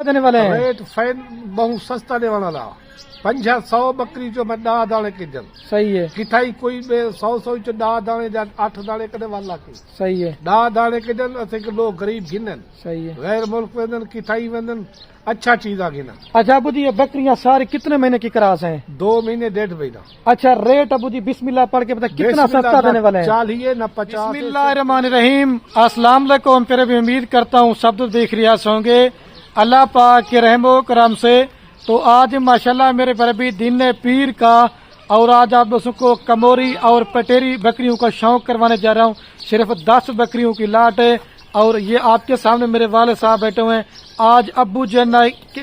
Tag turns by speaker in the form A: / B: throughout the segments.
A: देने वाले हैं?
B: रेट फैन बहुत सस्ता देने वाला 500 बकरी जो मैं 10 दाने किजन
A: सही है,
B: किथाई कोई 100 जो 10 दाने या 8 दाने कदे वाला की
A: सही है,
B: 10 दाने किजन असे के लोग गरीब गिनन
A: सही है।
B: गैर मुल्क वेंदन किथाई वेंदन अच्छा चीज आ गिनन।
A: अच्छा अबू जी, ये बकरियां सारी कितने महीने की क्रॉस हैं?
B: 2 महीने 1.5 महीना।
A: अच्छा रेट अबू जी बिस्मिल्लाह पढ़ के बता कितना सस्ता देने वाले हैं?
B: 40 न 50।
A: बिस्मिल्लाहिर्रहमानिर्रहीम। अस्सलाम वालेकुम। फिर भी उम्मीद करता हूँ सब तो देख रियाज होंगे अल्लाह पाक के रहमो करम से। तो आज माशाल्लाह मेरे पर भी दिन पीर का और आज आप दोस्तों को कमोरी और पटेरी बकरियों का शौक करवाने जा रहा हूँ। सिर्फ 10 बकरियों की लाट है और ये आपके सामने मेरे वाले साहब बैठे हुए हैं। आज अब्बू जन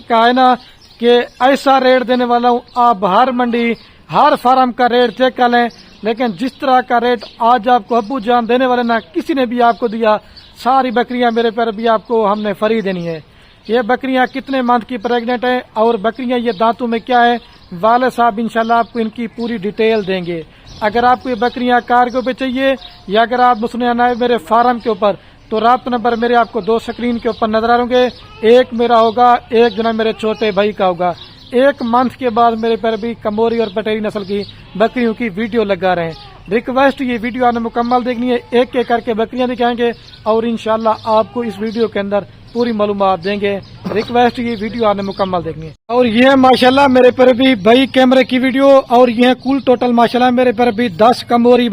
A: का है ना कि ऐसा रेट देने वाला हूँ, आप हर मंडी हर फार्म का रेट चेक कर लें, लेकिन जिस तरह का रेट आज आपको अब्बू जान देने वाले ना किसी ने भी आपको दिया। सारी बकरियां मेरे पर भी आपको हमने फ्री देनी है। ये बकरियां कितने मंथ की प्रेग्नेंट हैं और बकरियां ये दांतों में क्या है, वाले साहब इंशाल्लाह आपको इनकी पूरी डिटेल देंगे। अगर आपको ये बकरियां कार्गो पे चाहिए या अगर आप सुनने आना है मेरे फार्म के ऊपर, तो राब्ता नंबर मेरे आपको 2 स्क्रीन के ऊपर नजर आ होंगे। एक मेरा होगा, एक जो ना मेरे छोटे भाई का होगा। 1 मंथ के बाद मेरे पर भी कमोरी और पटेरी नस्ल की बकरियों की वीडियो लगा रहे हैं। रिक्वेस्ट ये वीडियो आपने मुकम्मल देखनी है, एक एक करके बकरियां दिखाएंगे और इंशाल्लाह आपको इस वीडियो के अंदर पूरी मालूमात देंगे। रिक्वेस्ट ये वीडियो आपने मुकम्मल देखनी है। और ये माशाल्लाह मेरे पर भी भाई कैमरे की वीडियो और ये कुल टोटल माशाल्लाह मेरे पर भी 10 कमोरी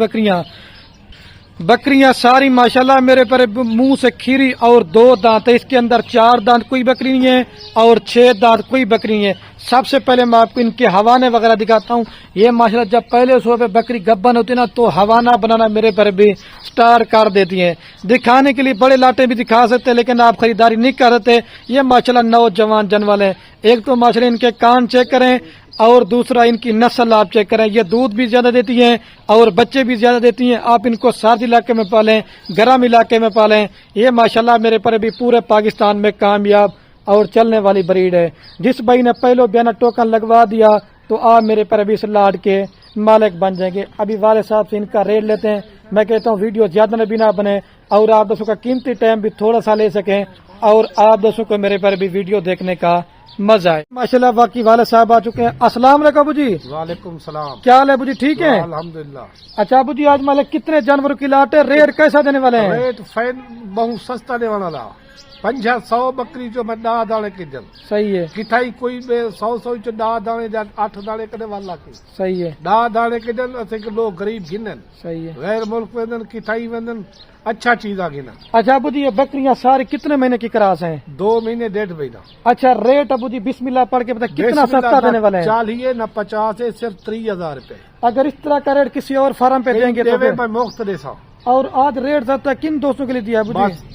A: बकरियां सारी माशाल्लाह मेरे पर मुंह से खीरी और 2 दांत है। इसके अंदर 4 दांत कोई बकरी नहीं है और 6 दांत कोई बकरी नहीं है। सबसे पहले मैं आपको इनके हवाने वगैरह दिखाता हूँ। ये माशाल्लाह जब पहले सुबह पे बकरी गब्बन होती है ना तो हवाना बनाना मेरे पर भी स्टार्ट कर देती है। दिखाने के लिए बड़े लाटे भी दिखा सकते हैं, लेकिन आप खरीदारी नहीं कर सकते। ये माशाल्लाह नौजवान जानवर है। एक तो माशाल्लाह इनके कान चेक करें और दूसरा इनकी नस्ल आप चेक करें। ये दूध भी ज्यादा देती हैं और बच्चे भी ज्यादा देती हैं। आप इनको सर्द इलाके में पालें, गर्म इलाके में पालें। ये माशाल्लाह मेरे पर भी पूरे पाकिस्तान में कामयाब और चलने वाली ब्रीड है। जिस भाई ने पहले बयाना टोकन लगवा दिया तो आप मेरे पर भी इस लाड के मालिक बन जाएंगे। अभी वाले साहब से इनका रेट लेते हैं। मैं कहता हूँ वीडियो ज्यादा न भी ना बने और आप दोस्तों का कीमती टाइम भी थोड़ा सा ले सकें और आप दोस्तों को मेरे पर भी वीडियो देखने का मजा है। माशाल्लाह बाकी वाले साहब आ चुके हैं। अस्सलाम वालेकुम अबू जी।
B: वालेकुम सलाम।
A: क्या हाल है अबू जी, ठीक है?
B: अल्हम्दुलिल्लाह।
A: अच्छा अबू जी, आज मालिक कितने जानवरों की लाट है, रेट कैसा देने वाले हैं?
B: रेट फैन बहुत सस्ता देने वाला 500 बकरी जो मैं 10 दाने किजन
A: सही है,
B: किथाई कोई 100 जो 10 दाने या 8 दाने कदे वाला की
A: सही है,
B: 10 दाने किजन असे के लोग गरीब गिनन
A: सही है।
B: गैर मुल्क वेंदन किथाई वेंदन अच्छा चीज आ गिनन।
A: अच्छा अबू जी, ये बकरियां सारी कितने महीने की क्रॉस हैं?
B: 2 महीने 1.5 महीना।
A: अच्छा रेट अबू जी बिस्मिल्लाह पढ़ के बता कितना सस्ता देने वाले हैं?
B: 40 न 50 है, सिर्फ 30,000 रुपए।
A: अगर इस तरह का रेट किसी और फार्म पे देंगे तो फिर?
B: मैं मुफ्त दे सा।
A: और आज रेट सस्ता किन दोस्तों के लिए दिया अबू जी?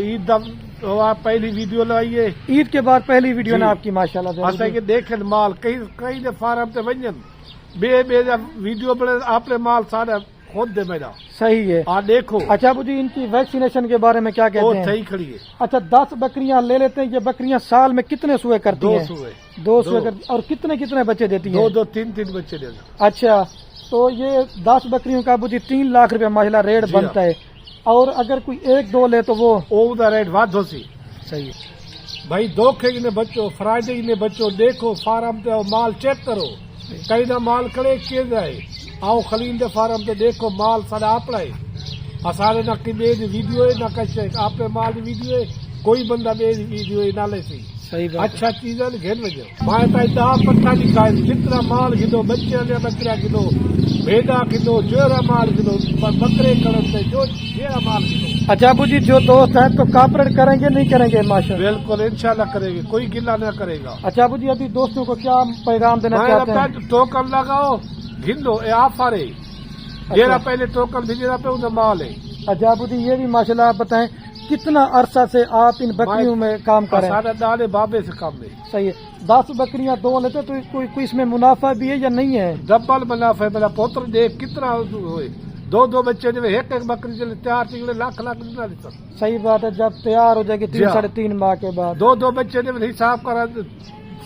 B: ईद तो आप पहली वीडियो लाइए,
A: ईद के बाद पहली वीडियो ना आपकी माशाल्लाह।
B: असा के देखे माल कई ने फार्म ते वजन बे वीडियो बड़े आपने माल सारा खुद दे मेरा
A: सही है।
B: देखो। अच्छा
A: अबू जी, इनकी वैक्सीनेशन के बारे में क्या कहते हैं?
B: सही खड़ी है।
A: अच्छा 10 बकरियां ले लेते हैं। ये बकरियां साल में कितने सूए करती हैं? 2 सूए करती। और कितने कितने बच्चे देती हैं?
B: 2 3 बच्चे देती।
A: अच्छा तो ये 10 बकरियों का अबू जी 3 लाख रुपया माशाल्लाह रेट बनता है। और अगर कोई 1-2 ले तो वो
B: रेट वाद सी।
A: सही है
B: भाई। धोखे ने बच्चो, फ्राइडे ने बच्चो, देखो फार्म पे माल चेक करो। कई ना माल कड़े के जाए आओ खलील दे फार्म पे देखो माल सारा अपना है। असारे ना कि वीडियो है ना कशे आपने माल वीडियो है, कोई बंदा वीडियो है ना ले सी।
A: सही बात।
B: अच्छा चीज है घेर वजो माए ताई दा पत्ता दिखाए जितना माल गिनो, बच्चे ने बकरा गिनो, भेड़ा गिनो, जोरा माल गिनो, बकरे कड़ते जो जेरा माल गिनो। अच्छा
A: अबू जी, जो दोस्त हैं तो कॉपरेट करेंगे नहीं करेंगे? माशाल्लाह
B: बिल्कुल इंशाल्लाह करेंगे, कोई गिला न करेगा।
A: अच्छा अबू जी, अभी दोस्तों को क्या पैगाम देना चाहते हैं?
B: टोकन लगाओ गिनो आफारे जेरा पहले टोकन भेजना पे उधर माल है।
A: अच्छा अबू जी, ये भी माशाल्लाह आप बताएं कितना अरसा से आप इन बकरियों में काम कर रहे हैं?
B: सारा दाने बाबे से काम है।
A: सही है। 10 बकरियां 2 लेते तो कोई इसमें मुनाफा भी है या नहीं है?
B: डबल मुनाफा है। मेरा पुत्र देख कितना हुए, 2 बच्चे जो एक बकरी चले तैयार निकले लाख देता।
A: सही बात है। जब तैयार हो जाएगी 3 साढ़े 3 माह के बाद
B: 2 बच्चे ने हिसाब करा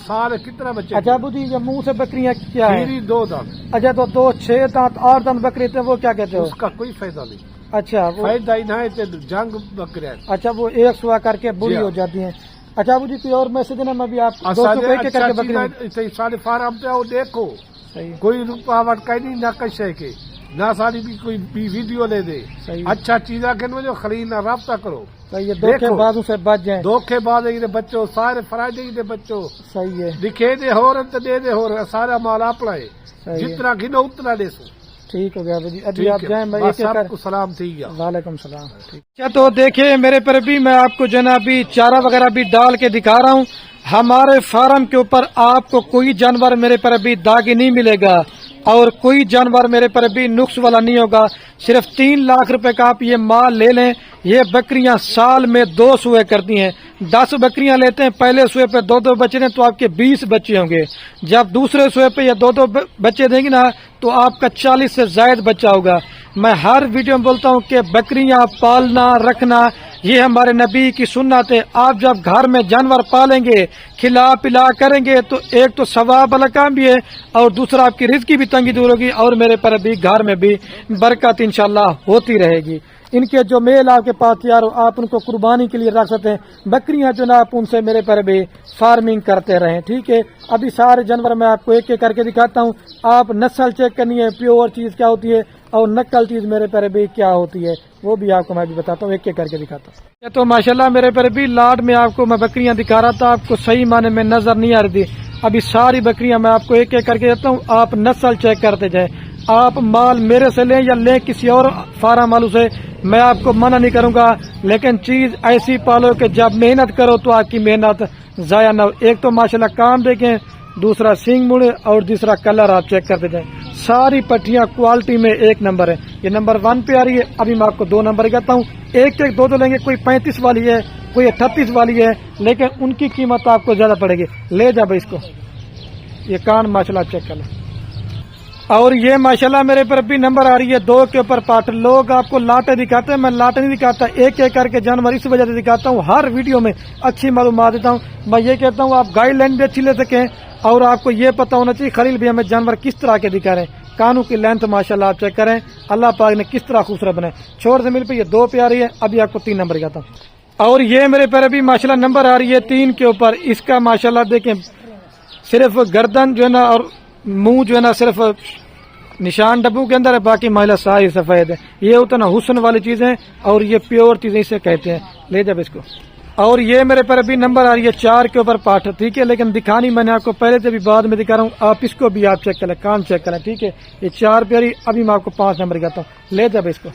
B: सारे कितना बच्चे।
A: अच्छा अबू जी, ये मुंह से बकरियां क्या है?
B: 2 दांत।
A: अच्छा तो 2 6 दांत 8 दांत बकरी थे, वो क्या कहते हो?
B: उसका कोई फायदा नहीं।
A: अच्छा वो
B: फायदा ही ना है जंग बकरियां।
A: अच्छा वो 1 सुआ करके बुरी हो जाती हैं। اچھا ابو جی کوئی اور میسج ہے نا میں بھی آپ دوستوں کو ایک ایک کر کے بکری
B: سارے فارم پہ آؤ دیکھو
A: صحیح
B: کوئی رکاوٹ کہیں نہیں نہ کشے کے نہ ساری بھی کوئی بھی ویڈیو لے دے
A: صحیح
B: اچھا چیزاں کے جو خرید نہ رابطہ کرو
A: صحیح ہے دھوکے بازوں سے بچ جائیں
B: دھوکے باز بچوں سارے فرائدے دے بچوں
A: صحیح ہے
B: دکھے دے ہو رہے تو دے دے ہو رہے سارا مال اپنا ہے
A: صحیح ہے
B: جتنا گنو اتنا دے سو
A: ٹھیک ہو گیا ابو جی ابھی آپ جائیں میں ایک ایک کر
B: سب کو سلام تھی گیا
A: وعلیکم السلام اچھا تو دیکھیے میرے پر بھی میں آپ کو جو ہے نا ابھی چارہ وغیرہ بھی ڈال کے دکھا رہا ہوں ہمارے فارم کے اوپر آپ کو کوئی جانور میرے پر ابھی داغی نہیں ملے گا اور کوئی جانور میرے پر ابھی نقص والا نہیں ہوگا صرف 3 لاکھ روپے کا آپ یہ مال لے لیں یہ بکریاں سال میں 2 سوئے کرتی ہیں 10 بکریاں لیتے ہیں پہلے سوئے پہ 2 بچے دیں تو آپ کے 20 بچے ہوں گے جب دوسرے سوئے پہ یہ 2 بچے دیں گے نا تو آپ کا 40 سے زائد بچہ ہوگا میں ہر ویڈیو میں بولتا ہوں کہ بکریاں پالنا رکھنا یہ ہمارے نبی کی سنت ہے آپ جب گھر میں جانور پالیں گے کھلا پلا کریں گے تو ایک تو ثواب والا کام بھی ہے اور دوسرا آپ کی رزق کی بھی تنگی دور ہوگی اور میرے پر بھی گھر میں بھی برکت انشاءاللہ ہوتی رہے گی ان کے جو میل آپ کے پاس تیار ہو آپ ان کو قربانی کے لیے رکھ سکتے ہیں بکریاں جو نا آپ ان سے میرے پر بھی فارمنگ کرتے رہیں ٹھیک ہے ابھی سارے جانور میں آپ کو ایک ایک کر کے دکھاتا ہوں آپ نسل چیک کرنی ہے پیور چیز کیا ہوتی ہے اور نقل چیز میرے پر بھی کیا ہوتی ہے وہ بھی آپ کو میں بھی بتاتا ہوں ایک ایک کر کے دکھاتا ہوں تو ماشاءاللہ میرے پر بھی لاٹ میں آپ کو میں بکریاں دکھا رہا تھا آپ کو صحیح معنی میں نظر نہیں آ رہی تھی ابھی ساری بکریاں میں آپ کو ایک ایک کر کے دیتا ہوں آپ نسل چیک کرتے جائیں آپ مال میرے سے لیں یا لیں کسی اور فارم والوں سے میں آپ کو منع نہیں کروں گا لیکن چیز ایسی پالو کہ جب محنت کرو تو آپ کی محنت ضائع نہ ہو ایک تو ماشاءاللہ کام دیکھیں دوسرا سینگ مڑے اور دوسرا کلر آپ چیک کرتے جائیں ساری پٹھیاں کوالٹی میں 1 نمبر ہے یہ نمبر 1 پہ آ رہی ہے ابھی میں آپ کو 2 نمبر کہتا ہوں ایک 2 لیں گے کوئی 35 والی ہے کوئی 38 والی ہے لیکن ان کی قیمت آپ کو زیادہ پڑے گی لے جا بھائی اس کو یہ کان ماشاءاللہ چیک کر لیں اور یہ ماشاءاللہ میرے پر بھی نمبر آ رہی ہے 2 کے اوپر پاٹ لوگ آپ کو لاٹیں دکھاتے ہیں میں لاٹیں نہیں دکھاتا ایک ایک کر کے جانور اس وجہ سے دکھاتا ہوں ہر ویڈیو میں اچھی معلومات دیتا ہوں میں یہ کہتا ہوں آپ گائیڈ لائن بھی اچھی لے سکیں اور آپ کو یہ پتا ہونا چاہیے خلیل بھی ہمیں جانور کس طرح کے دکھا رہے ہیں کانوں کی لینتھ ماشاءاللہ آپ چیک کریں اللہ پاک نے کس طرح خوبصورت بنائے چھوڑ سے مل پہ یہ 2 پہ آ رہی ہے ابھی آپ کو 3 نمبر دکھاتا ہوں اور یہ میرے پر ابھی ماشاءاللہ نمبر آ رہی ہے 3 کے اوپر اس کا ماشاءاللہ دیکھیں صرف گردن جو ہے نا اور منہ جو ہے نا صرف نشان ڈبوں کے اندر ہے باقی مائلہ ساری سفید ہے یہ اتنا حسن والی چیزیں اور یہ پیور چیزیں اسے کہتے ہیں لے جب اس کو اور یہ میرے پر ابھی نمبر آ رہی ہے 4 کے اوپر پاٹ ٹھیک ہے لیکن دکھانی میں نے آپ کو پہلے سے بھی بعد میں دکھا رہا ہوں آپ اس کو بھی آپ چیک کریں کان چیک کریں ٹھیک ہے یہ 4 پہ آ رہی ابھی میں آپ کو 5 نمبر کہتا ہوں لے جب اس کو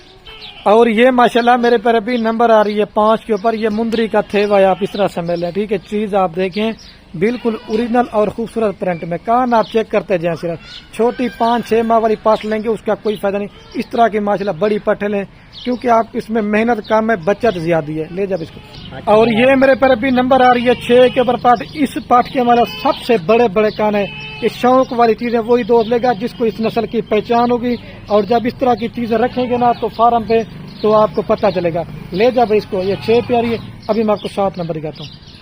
A: اور یہ ماشاءاللہ میرے پر ابھی نمبر آ رہی ہے 5 کے اوپر یہ مندری کا تھیوا ہے آپ اس طرح سمجھ لیں ٹھیک ہے چیز آپ دیکھیں بالکل اوریجنل اور خوبصورت پرنٹ میں کان آپ چیک کرتے جائیں صرف چھوٹی 5-6 ماہ والی پاس لیں گے اس کا کوئی فائدہ نہیں اس طرح کی ماشاءاللہ بڑی پٹھے لیں کیونکہ آپ اس میں محنت کم ہے بچت زیادہ ہے لے جب اس کو اور یہ میرے پر ابھی نمبر آ رہی ہے 6 کے اوپر پاٹ اس پاٹ کے ہمارا سب سے بڑے بڑے کان ہے اس شوق والی چیزیں وہی دوست لے گا جس کو اس نسل کی پہچان ہوگی اور جب اس طرح کی چیزیں رکھیں گے نا تو فارم پہ تو آپ کو پتہ چلے گا لے جا بھائی اس کو یہ 6 پہ آ رہی ہے ابھی میں آپ کو 7 نمبر دکھاتا ہوں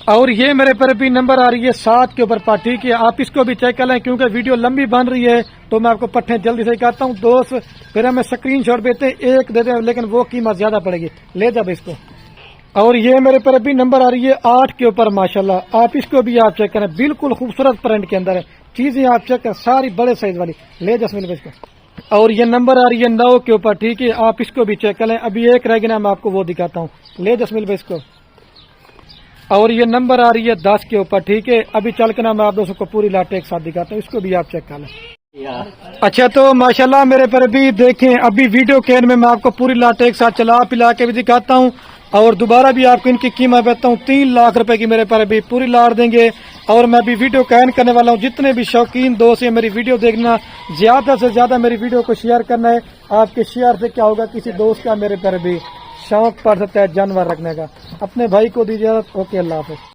A: اور یہ میرے پر بھی نمبر آ رہی ہے 7 کے اوپر پاٹ ٹھیک ہے آپ اس کو بھی چیک کر لیں کیونکہ ویڈیو لمبی بن رہی ہے تو میں آپ کو پٹھیں جلدی سے کہتا ہوں دوست پھر ہمیں اسکرین شاٹ دیتے ہیں ایک دے دیں لیکن وہ قیمت زیادہ پڑے گی لے جا بھائی اس کو اور یہ میرے پر بھی نمبر آ رہی ہے 8 کے اوپر ماشاءاللہ آپ اس کو بھی آپ چیک کریں بالکل خوبصورت پرنٹ کے اندر ہے چیزیں آپ چیک کریں ساری بڑے سائز والی لے جا اس کو اور یہ نمبر آ رہی ہے 9 کے اوپر ٹھیک ہے آپ اس کو بھی چیک کر لیں ابھی ایک رہ گیا میں آپ کو وہ دکھاتا ہوں لے جسمیل بھائی اس کو اور یہ نمبر آ رہی ہے 10 کے اوپر ٹھیک ہے ابھی چل کے نا میں آپ دوستوں کو پوری لاٹ ایک ساتھ دکھاتا ہوں اس کو بھی آپ چیک کر لیں اچھا تو ماشاءاللہ میرے پر بھی دیکھیں ابھی ویڈیو کے میں آپ کو پوری لاٹ ایک ساتھ چلا پلا کے بھی دکھاتا ہوں اور دوبارہ بھی آپ کو ان کی قیمت بتاتا ہوں 3 لاکھ روپے کی میرے پر بھی پوری لاٹ دیں گے اور میں بھی ویڈیو کا اینڈ کرنے والا ہوں جتنے بھی شوقین دوست ہیں میری ویڈیو دیکھنا زیادہ سے زیادہ میری ویڈیو کو شیئر کرنا ہے آپ کے شیئر سے کیا ہوگا کسی دوست کا میرے پر بھی شوق پڑ سکتا ہے جانور رکھنے کا اپنے بھائی کو دیجیے اوکے اللہ حافظ